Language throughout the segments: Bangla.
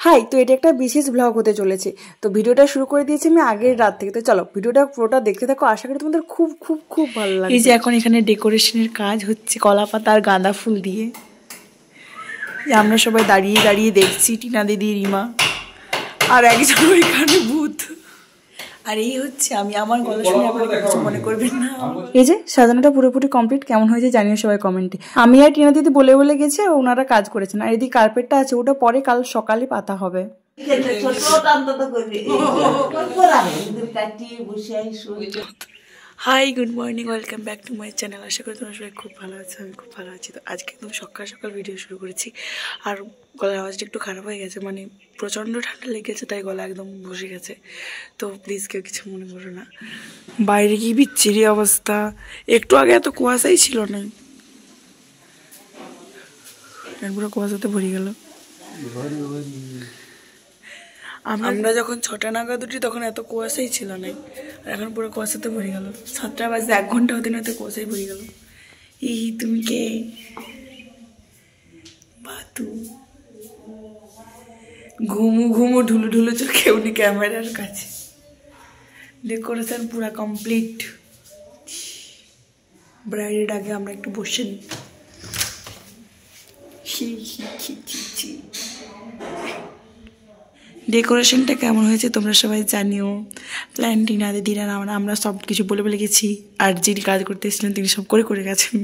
হাই, তো এটা একটা বিশেষ ব্লগ হতে চলেছে। তো ভিডিওটা শুরু করে দিয়েছি আমি আগের রাত থেকে। তো চলো ভিডিওটা পুরোটা দেখতে থাকো, আশা করি তোমাদের খুব খুব খুব ভালো লাগে। এই যে এখন এখানে ডেকোরেশনের কাজ হচ্ছে কলা পাতা আর গাঁদা ফুল দিয়ে। আমরা সবাই দাঁড়িয়ে দাঁড়িয়ে দেখছি, টিনা দিদি, রিমা আর একজন ওইখানে ভূত। আর এই হচ্ছে আমি, আমার গলা শুনে আপনারা কিছু মনে করবেন না। এই যে সাজানোটা পুরোপুরি কমপ্লিট, কেমন হয়েছে জানিও সবাই কমেন্টে। আমি আর টিনা দিদি বলে বলে গেছি আর ওনারা কাজ করেছেন। আর এদিকে কার্পেটটা আছে, ওটা পরে কাল সকালে পাতা হবে। Hi, good morning, welcome back to my channel. আশা করি তোমরা সবাই খুব ভালো আছো, আমি খুব ভালো আছি। তো আজকে একদম সকাল সকাল ভিডিও শুরু করেছি। আর গলার আওয়াজটা একটু খারাপ হয়ে গেছে, মানে প্রচণ্ড ঠান্ডা লেগেছে, তাই গলা একদম বসে গেছে। তো প্লিজ কেউ কিছু মনে করো না। বাইরে কি বিচ্ছিরি অবস্থা, একটু আগে এত কুয়াশাই ছিল না, পুরো কুয়াশাতে ভরে গেল। আমরা যখন 6টা নাগাদ উঠি তখন এত কুয়াশাই ছিল না, আর এখন পুরো কুয়াশাতে ভরে গেল। 7টা বাজে 1 ঘন্টা হতে না হতে কুয়াশাই ভরে গেল। তুমি কে? বাতু ঘুমু ঘুমু ঢুলু ঢুলু চোখে উনি ক্যামেরার কাছে। ডেকোরেশন পুরা কমপ্লিট। ব্রাইডের আগে আমরা একটু বসে নিই। ডেকোরেশনটা কেমন হয়েছে তোমরা সবাই জানিও। প্ল্যান্টিনা দিদিরা আমরা সব কিছু বলে বলে গেছি, আর যিনি কাজ করতে এসেছিলেন তিনি সব করে করে গেছেন।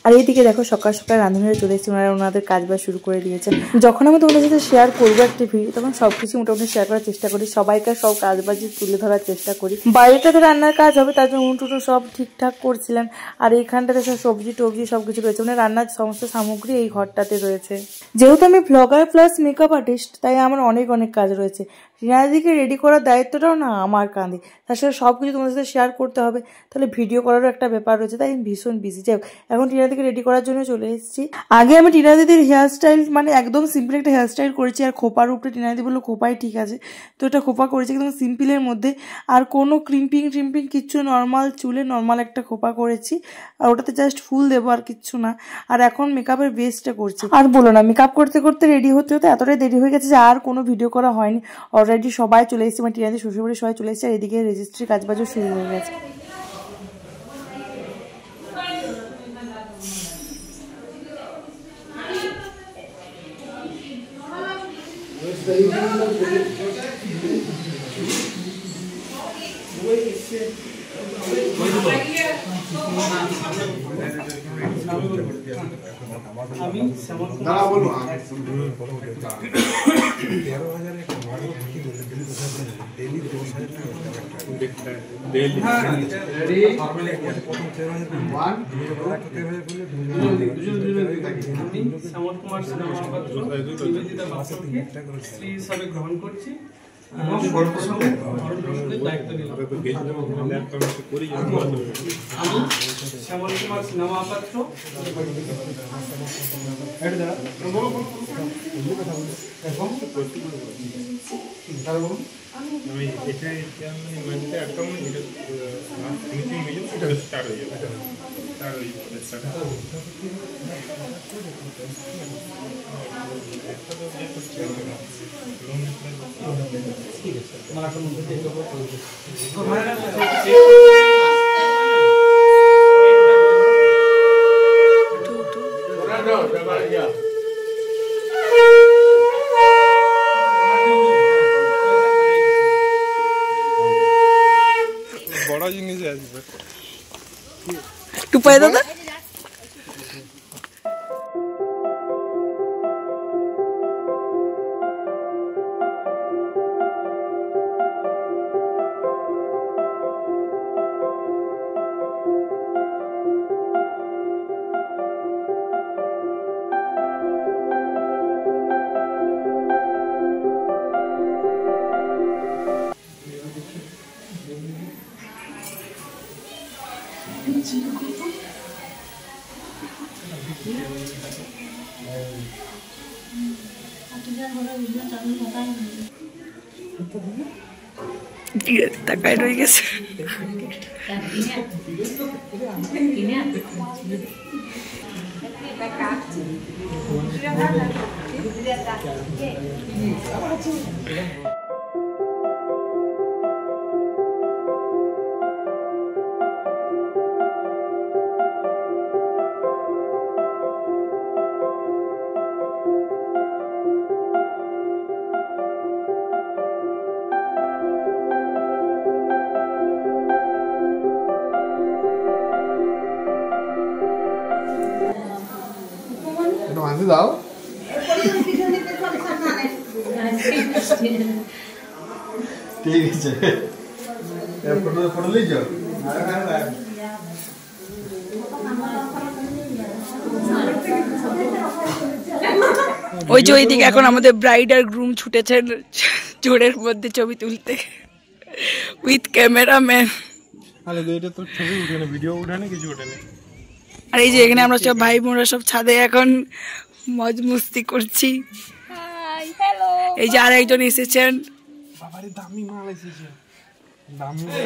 আর এইদিকে দেখো সকাল সকাল রাঁধুনিরা চলে এসেছে, ওনারা ওনাদের কাজ বাজ শুরু করে দিয়েছেন। যখন আমি তোমাদের সাথে শেয়ার করবো একটা ভিডিও, তখন সবকিছু মোটামুটি শেয়ার করার চেষ্টা করি, সবাইকার সব কাজ বাজ তুলে ধরার চেষ্টা করি। বাইরেটাতে রান্নার কাজ হবে, তার জন্য উনুটুটু সব ঠিকঠাক করছিলেন। আর এইখানটাতে সব সবজি টবজি সবকিছু রয়েছে, মানে রান্নার সমস্ত সামগ্রী এই ঘরটাতে রয়েছে। যেহেতু আমি ব্লগার প্লাস মেকআপ আর্টিস্ট, তাই আমার অনেক অনেক কাজ রয়েছে। রিনাদিকে রেডি করার দায়িত্বটাও না আমার কাঁধে, তার সাথে সব কিছু তোমাদের সাথে শেয়ার করতে হবে, তাহলে ভিডিও করারও একটা ব্যাপার রয়েছে, তাই আমি ভীষণ বিজি। যাই হোক, এখন টিনাদিকে রেডি করার জন্য চলে এসেছি। আগে আমি টিনা দিদির হেয়ার স্টাইল, মানে একদম সিম্পল একটা হেয়ার স্টাইল করেছি, আর খোপার উপরে টিনা দিদি বললো খোপাই ঠিক আছে, তো এটা খোপা করেছি একদম সিম্পলের মধ্যে, আর কোনো ক্রিম্পিং ট্রিম্পিং কিচ্ছু, নর্মাল চুলে নর্মাল একটা খোপা করেছি, আর ওটাতে জাস্ট ফুল দেবো আর কিচ্ছু না। আর এখন মেকআপের বেসটা করছি। আর বলো না, মেকআপ করতে করতে রেডি হতে হতে এতটাই দেরি হয়ে গেছে যে আর কোনো ভিডিও করা হয়নি। অলরেডি সবাই চলে এসেছে, মানে টিনা দিদি শ্বশুরবাড়ি সবাই চলে এসেছে, আর এদিকে রেজিস্ট্রি কাজবাজও শুরু হয়ে গেছে। আমি শ্যামল কুমার সিনেমা পাত্র শ্রী হিসাবে গ্রহণ করছি এবং দায়িত্ব নিলাম। আমি শ্যামল কুমার সিনেমা পাত্র আমি এটাই মানতে একদম এটা ফিনিশিং মিলে এটা স্টার্ট হয়ে যাবে, স্টার্ট হয়ে যাবে। ঠিক আছে, আমার এখন মধ্যে দেখতে পাবো। বড় জিনিস আসবে টুপাই দাদা। তাকায় রয়ে গেছে। Masih tahu? ঠিক আছে ফটো লিখো ওই যে ওইদিকে এখন আমাদের ব্রাইড আর গ্রুম ছুটেছেন জোরের মধ্যে ছবি তুলতে উইথ ক্যামেরাম্যান। আরে এটা তো ছবি উঠে না, ভিডিও উঠে না, কিছু উঠে না। আর এই যে এখানে আমরা সব ভাই বোনরা সব ছাদে এখন মজ মস্তি করছি। এই যে আর একজন এসেছেন, বাবারে দামি মাল এসেছে, দামি মাল।